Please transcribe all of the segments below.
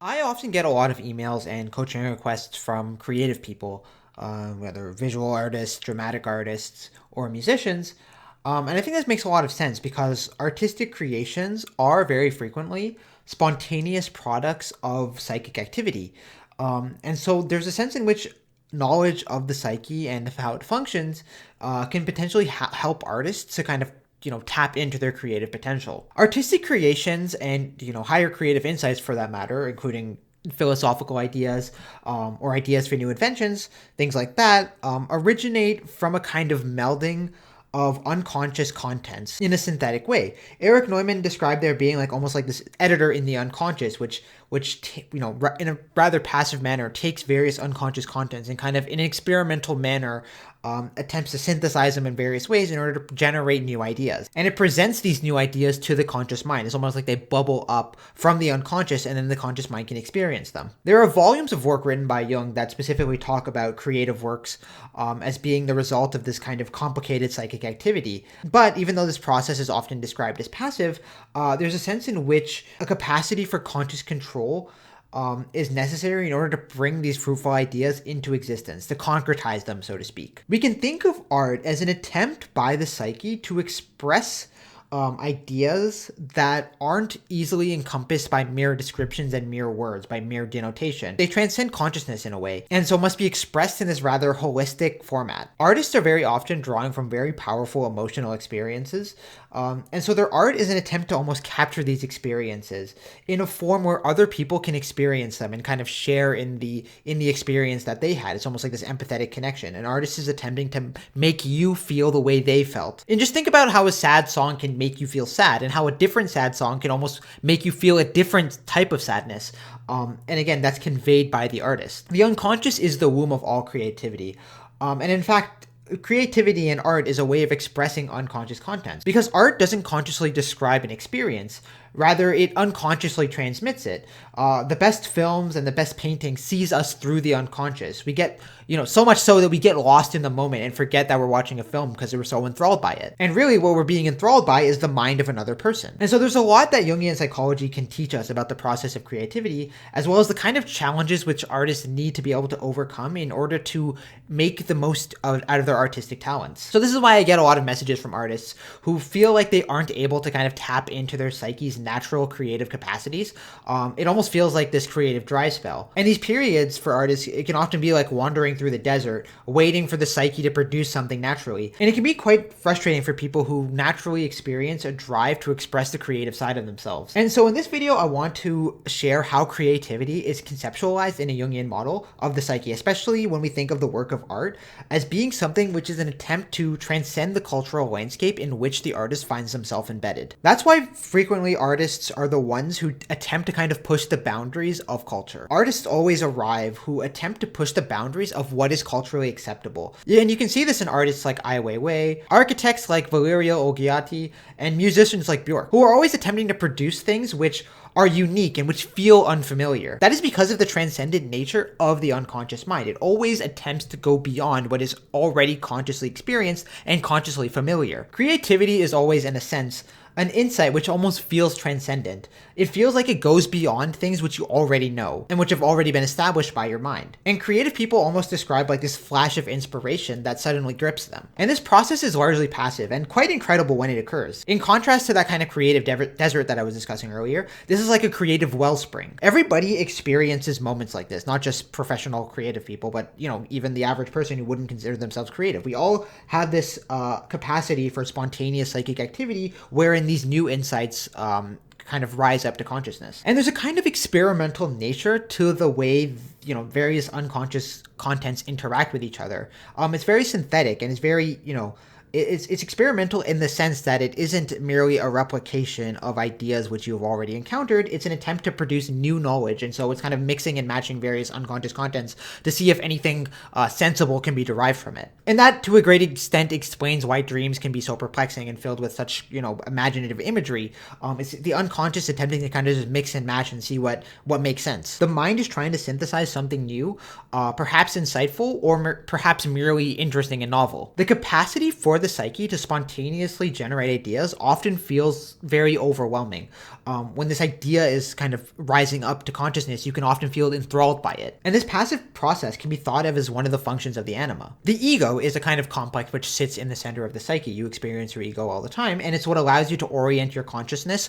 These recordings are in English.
I often get a lot of emails and coaching requests from creative people, whether visual artists, dramatic artists, or musicians. And I think this makes a lot of sense because artistic creations are very frequently spontaneous products of psychic activity. And so there's a sense in which knowledge of the psyche and of how it functions can potentially help artists to kind of tap into their creative potential. Artistic creations and higher creative insights, for that matter, including philosophical ideas or ideas for new inventions, things like that, originate from a kind of melding of unconscious contents in a synthetic way. Eric Neumann described there being like almost like this editor in the unconscious, which in a rather passive manner takes various unconscious contents and kind of in an experimental manner attempts to synthesize them in various ways in order to generate new ideas. And it presents these new ideas to the conscious mind. It's almost like they bubble up from the unconscious and then the conscious mind can experience them. There are volumes of work written by Jung that specifically talk about creative works as being the result of this kind of complicated psychic activity. But even though this process is often described as passive, there's a sense in which a capacity for conscious control is necessary in order to bring these fruitful ideas into existence, to concretize them, so to speak. We can think of art as an attempt by the psyche to express ideas that aren't easily encompassed by mere descriptions and mere words, by mere denotation. They transcend consciousness in a way, and so must be expressed in this rather holistic format. Artists are very often drawing from very powerful emotional experiences, and so their art is an attempt to almost capture these experiences in a form where other people can experience them and kind of share in the experience that they had. It's almost like this empathetic connection. An artist is attempting to make you feel the way they felt. And just think about how a sad song can make you feel sad, and how a different sad song can almost make you feel a different type of sadness. And again, that's conveyed by the artist. The unconscious is the womb of all creativity. And in fact, creativity in art is a way of expressing unconscious contents because art doesn't consciously describe an experience. Rather, it unconsciously transmits it. The best films and the best painting sees us through the unconscious. We get, so much so that we get lost in the moment and forget that we're watching a film because we're so enthralled by it. And really what we're being enthralled by is the mind of another person. And so there's a lot that Jungian psychology can teach us about the process of creativity, as well as the kind of challenges which artists need to be able to overcome in order to make the most out of their artistic talents. So this is why I get a lot of messages from artists who feel like they aren't able to kind of tap into their psyche's natural creative capacities. It almost feels like this creative dry spell. And these periods for artists, it can often be like wandering through the desert, waiting for the psyche to produce something naturally. And it can be quite frustrating for people who naturally experience a drive to express the creative side of themselves. And so in this video, I want to share how creativity is conceptualized in a Jungian model of the psyche, especially when we think of the work of art as being something which is an attempt to transcend the cultural landscape in which the artist finds themselves embedded. That's why frequently artists are the ones who attempt to kind of push the boundaries of culture. Artists always arrive who attempt to push the boundaries of what is culturally acceptable. And you can see this in artists like Ai Weiwei, architects like Valerio Olgiati, and musicians like Björk, who are always attempting to produce things which are unique and which feel unfamiliar. That is because of the transcendent nature of the unconscious mind. It always attempts to go beyond what is already consciously experienced and consciously familiar. Creativity is always, in a sense, an insight which almost feels transcendent. It feels like it goes beyond things which you already know and which have already been established by your mind. And creative people almost describe like this flash of inspiration that suddenly grips them. And this process is largely passive and quite incredible when it occurs. In contrast to that kind of creative desert that I was discussing earlier, this is like a creative wellspring. Everybody experiences moments like this, not just professional creative people, but even the average person who wouldn't consider themselves creative. We all have this capacity for spontaneous psychic activity wherein these new insights kind of rise up to consciousness. And there's a kind of experimental nature to the way various unconscious contents interact with each other. It's very synthetic and it's very it's experimental in the sense that it isn't merely a replication of ideas which you've already encountered. It's an attempt to produce new knowledge, and so it's kind of mixing and matching various unconscious contents to see if anything sensible can be derived from it. And that, to a great extent, explains why dreams can be so perplexing and filled with such, imaginative imagery. It's the unconscious attempting to kind of just mix and match and see what makes sense. The mind is trying to synthesize something new, perhaps insightful, or perhaps merely interesting and novel. The capacity for the psyche to spontaneously generate ideas often feels very overwhelming. When this idea is kind of rising up to consciousness, you can often feel enthralled by it. And this passive process can be thought of as one of the functions of the anima. The ego is a kind of complex which sits in the center of the psyche. You experience your ego all the time, and it's what allows you to orient your consciousness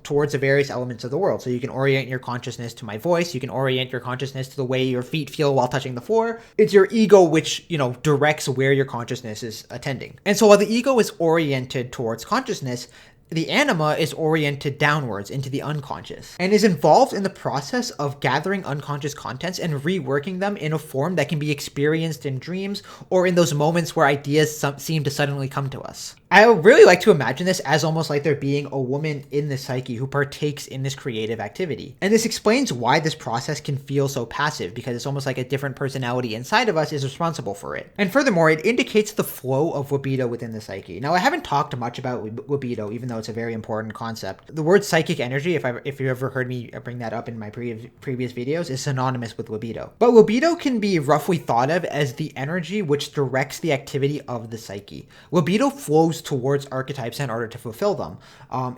towards the various elements of the world. So you can orient your consciousness to my voice. You can orient your consciousness to the way your feet feel while touching the floor. It's your ego which, directs where your consciousness is attending. And so while the ego is oriented towards consciousness, the anima is oriented downwards into the unconscious and is involved in the process of gathering unconscious contents and reworking them in a form that can be experienced in dreams or in those moments where ideas seem to suddenly come to us. I would really like to imagine this as almost like there being a woman in the psyche who partakes in this creative activity. And this explains why this process can feel so passive, because it's almost like a different personality inside of us is responsible for it. And furthermore, it indicates the flow of libido within the psyche. Now, I haven't talked much about libido, even though it's a very important concept. The word psychic energy, if you ever heard me bring that up in my previous videos, is synonymous with libido. But libido can be roughly thought of as the energy which directs the activity of the psyche. Libido flows towards archetypes in order to fulfill them.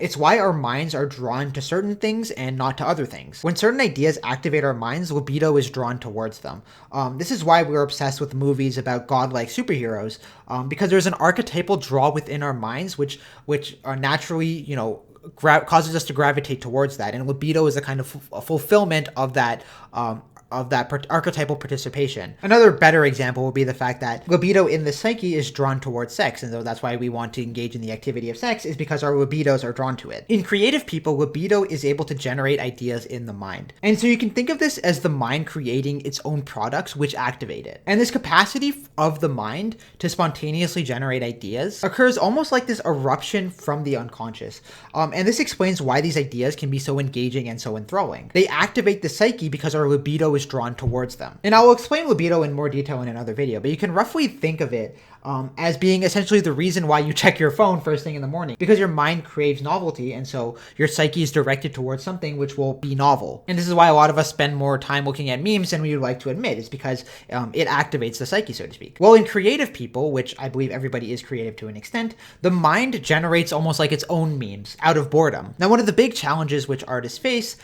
It's why our minds are drawn to certain things and not to other things. When certain ideas activate our minds, libido is drawn towards them. This is why we're obsessed with movies about godlike superheroes, because there's an archetypal draw within our minds which are naturally, causes us to gravitate towards that. And libido is a kind of a fulfillment of that archetypal participation. Another better example would be the fact that libido in the psyche is drawn towards sex, and so that's why we want to engage in the activity of sex, is because our libidos are drawn to it. In creative people, libido is able to generate ideas in the mind. And so you can think of this as the mind creating its own products which activate it. And this capacity of the mind to spontaneously generate ideas occurs almost like this eruption from the unconscious. And this explains why these ideas can be so engaging and so enthralling. They activate the psyche because our libido is drawn towards them. And I will explain libido in more detail in another video, but you can roughly think of it as being essentially the reason why you check your phone first thing in the morning, because your mind craves novelty, and so your psyche is directed towards something which will be novel. And this is why a lot of us spend more time looking at memes than we would like to admit. It's because it activates the psyche, so to speak. Well, in creative people, which I believe everybody is creative to an extent, the mind generates almost like its own memes out of boredom. Now, one of the big challenges which artists face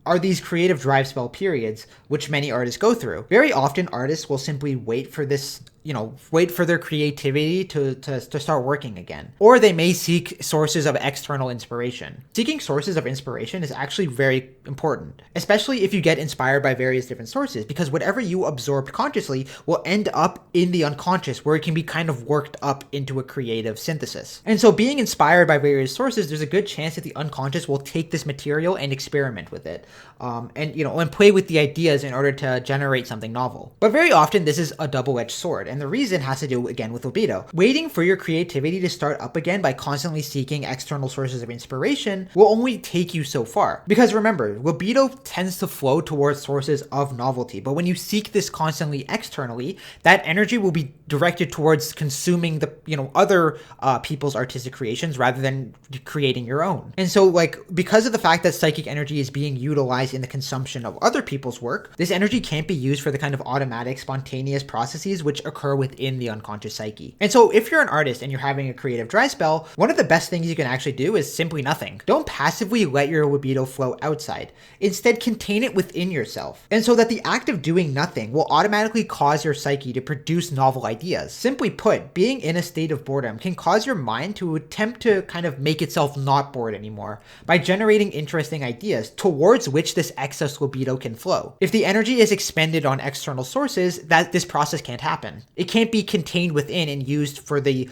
are these creative drive spell periods, which many artists go through. Very often, artists will simply wait for their creativity to start working again. Or they may seek sources of external inspiration. Seeking sources of inspiration is actually very important, especially if you get inspired by various different sources, because whatever you absorbed consciously will end up in the unconscious, where it can be kind of worked up into a creative synthesis. And so being inspired by various sources, there's a good chance that the unconscious will take this material and experiment with it, and play with the ideas in order to generate something novel. But very often this is a double-edged sword. And the reason has to do, again, with libido. Waiting for your creativity to start up again by constantly seeking external sources of inspiration will only take you so far. Because remember, libido tends to flow towards sources of novelty. But when you seek this constantly externally, that energy will be directed towards consuming the, other people's artistic creations rather than creating your own. And so, because of the fact that psychic energy is being utilized in the consumption of other people's work, this energy can't be used for the kind of automatic, spontaneous processes which occur within the unconscious psyche. And so if you're an artist and you're having a creative dry spell, one of the best things you can actually do is simply nothing. Don't passively let your libido flow outside. Instead, contain it within yourself. And so that the act of doing nothing will automatically cause your psyche to produce novel ideas. Simply put, being in a state of boredom can cause your mind to attempt to kind of make itself not bored anymore by generating interesting ideas towards which this excess libido can flow. If the energy is expended on external sources, this process can't happen. It can't be contained within and used for the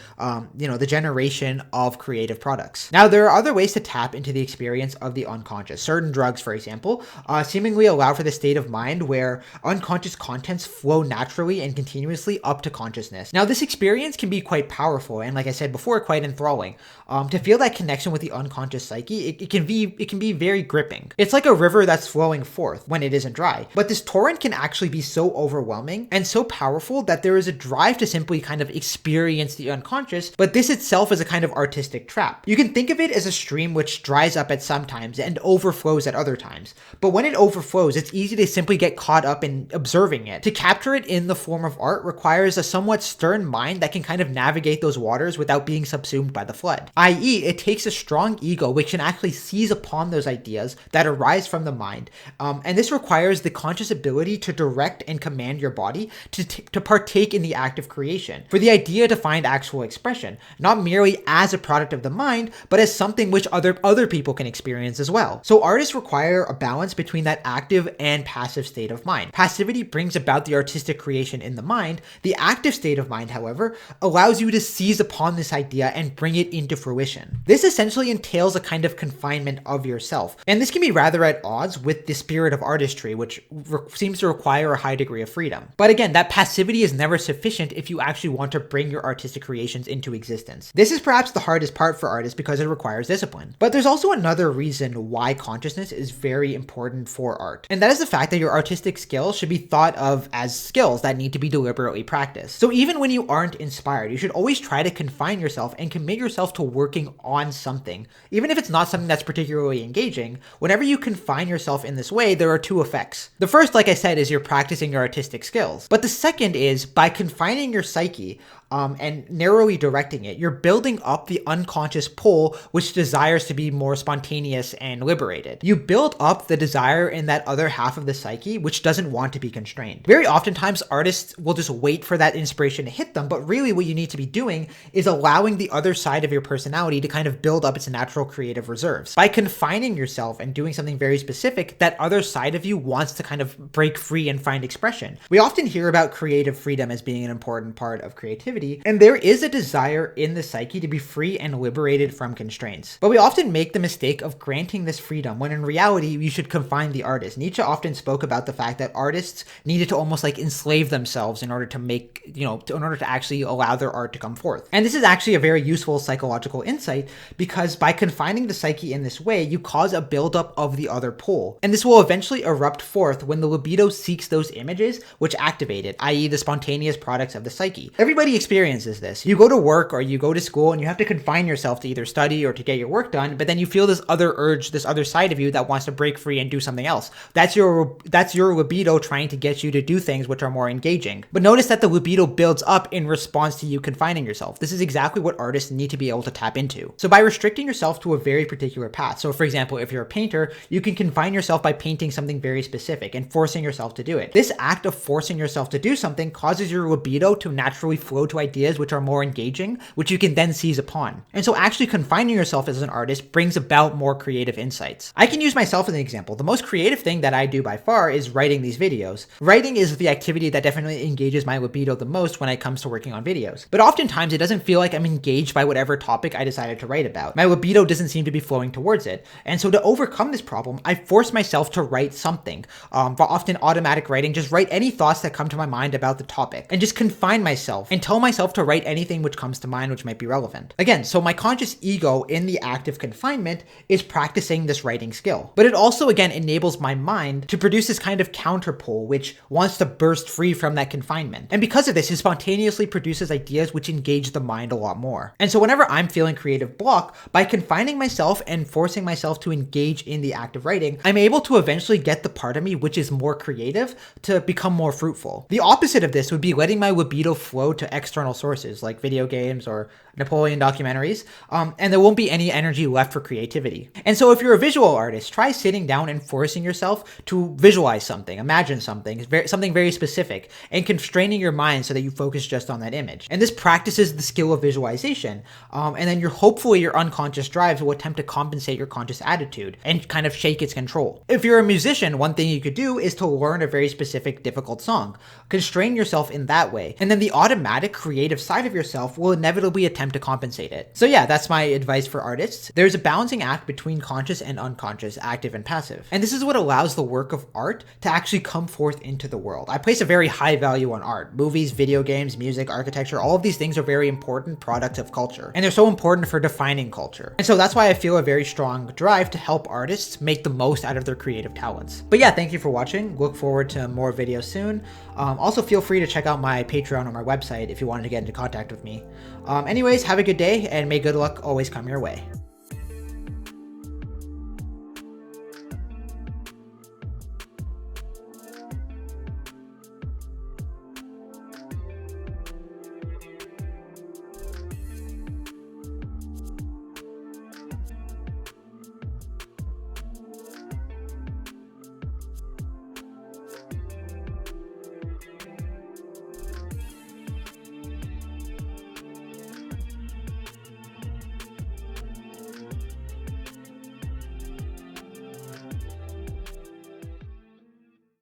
generation of creative products. Now, there are other ways to tap into the experience of the unconscious. Certain drugs, for example, seemingly allow for the state of mind where unconscious contents flow naturally and continuously up to consciousness. Now, this experience can be quite powerful and, like I said before, quite enthralling. To feel that connection with the unconscious psyche, it can be very gripping. It's like a river that's flowing forth when it isn't dry. But this torrent can actually be so overwhelming and so powerful that there is a drive to simply kind of experience the unconscious, but this itself is a kind of artistic trap. You can think of it as a stream which dries up at some times and overflows at other times. But when it overflows, it's easy to simply get caught up in observing it. To capture it in the form of art requires a somewhat stern mind that can kind of navigate those waters without being subsumed by the flood. I.e., it takes a strong ego which can actually seize upon those ideas that arise from the mind. And this requires the conscious ability to direct and command your body to partake in the act of creation, for the idea to find actual expression, not merely as a product of the mind, but as something which other people can experience as well. So artists require a balance between that active and passive state of mind. Passivity brings about the artistic creation in the mind. The active state of mind, however, allows you to seize upon this idea and bring it into fruition. This essentially entails a kind of confinement of yourself, and this can be rather at odds with the spirit of artistry, which seems to require a high degree of freedom. But again, that passivity is never sufficient if you actually want to bring your artistic creations into existence. This is perhaps the hardest part for artists because it requires discipline. But there's also another reason why consciousness is very important for art, and that is the fact that your artistic skills should be thought of as skills that need to be deliberately practiced. So even when you aren't inspired, you should always try to confine yourself and commit yourself to working on something. Even if it's not something that's particularly engaging, whenever you confine yourself in this way, there are two effects. The first, like I said, is you're practicing your artistic skills. But the second is, by confining your psyche, and narrowly directing it, you're building up the unconscious pull which desires to be more spontaneous and liberated. You build up the desire in that other half of the psyche which doesn't want to be constrained. Very oftentimes artists will just wait for that inspiration to hit them, but really what you need to be doing is allowing the other side of your personality to kind of build up its natural creative reserves. By confining yourself and doing something very specific, that other side of you wants to kind of break free and find expression. We often hear about creative freedom as being an important part of creativity, and there is a desire in the psyche to be free and liberated from constraints. But we often make the mistake of granting this freedom when in reality you should confine the artist. Nietzsche often spoke about the fact that artists needed to almost like enslave themselves in order to make, in order to actually allow their art to come forth. And this is actually a very useful psychological insight, because by confining the psyche in this way, you cause a buildup of the other pole. And this will eventually erupt forth when the libido seeks those images which activate it, i.e. the spontaneous products of the psyche. Everybody experiences this. You go to work or you go to school and you have to confine yourself to either study or to get your work done, but then you feel this other urge, this other side of you that wants to break free and do something else. That's your libido trying to get you to do things which are more engaging. But notice that the libido builds up in response to you confining yourself. This is exactly what artists need to be able to tap into. So by restricting yourself to a very particular path, so for example, if you're a painter, you can confine yourself by painting something very specific and forcing yourself to do it. This act of forcing yourself to do something causes your libido to naturally flow to ideas which are more engaging, which you can then seize upon. And so actually confining yourself as an artist brings about more creative insights. I can use myself as an example. The most creative thing that I do by far is writing these videos. Writing is the activity that definitely engages my libido the most when it comes to working on videos. But oftentimes it doesn't feel like I'm engaged by whatever topic I decided to write about. My libido doesn't seem to be flowing towards it. And so to overcome this problem, I force myself to write something. Often automatic writing, just write any thoughts that come to my mind about the topic and just confine myself and tell myself to write anything which comes to mind which might be relevant. Again, so my conscious ego in the act of confinement is practicing this writing skill. But it also, again, enables my mind to produce this kind of counterpole which wants to burst free from that confinement. And because of this, it spontaneously produces ideas which engage the mind a lot more. And so whenever I'm feeling creative block, by confining myself and forcing myself to engage in the act of writing, I'm able to eventually get the part of me which is more creative to become more fruitful. The opposite of this would be letting my libido flow to external sources like video games or Napoleon documentaries, and there won't be any energy left for creativity. And so if you're a visual artist, try sitting down and forcing yourself to visualize something, imagine something, something very specific, and constraining your mind so that you focus just on that image. And this practices the skill of visualization, and then hopefully your unconscious drives will attempt to compensate your conscious attitude and kind of shake its control. If you're a musician, one thing you could do is to learn a very specific difficult song. Constrain yourself in that way, and then the automatic creative side of yourself will inevitably attempt to compensate it. So yeah, that's my advice for artists. There's a balancing act between conscious and unconscious, active and passive. And this is what allows the work of art to actually come forth into the world. I place a very high value on art. Movies, video games, music, architecture, all of these things are very important products of culture. And they're so important for defining culture. And so that's why I feel a very strong drive to help artists make the most out of their creative talents. But yeah, thank you for watching. Look forward to more videos soon. Also feel free to check out my Patreon or my website if you wanted to get into contact with me. Anyways, have a good day and may good luck always come your way.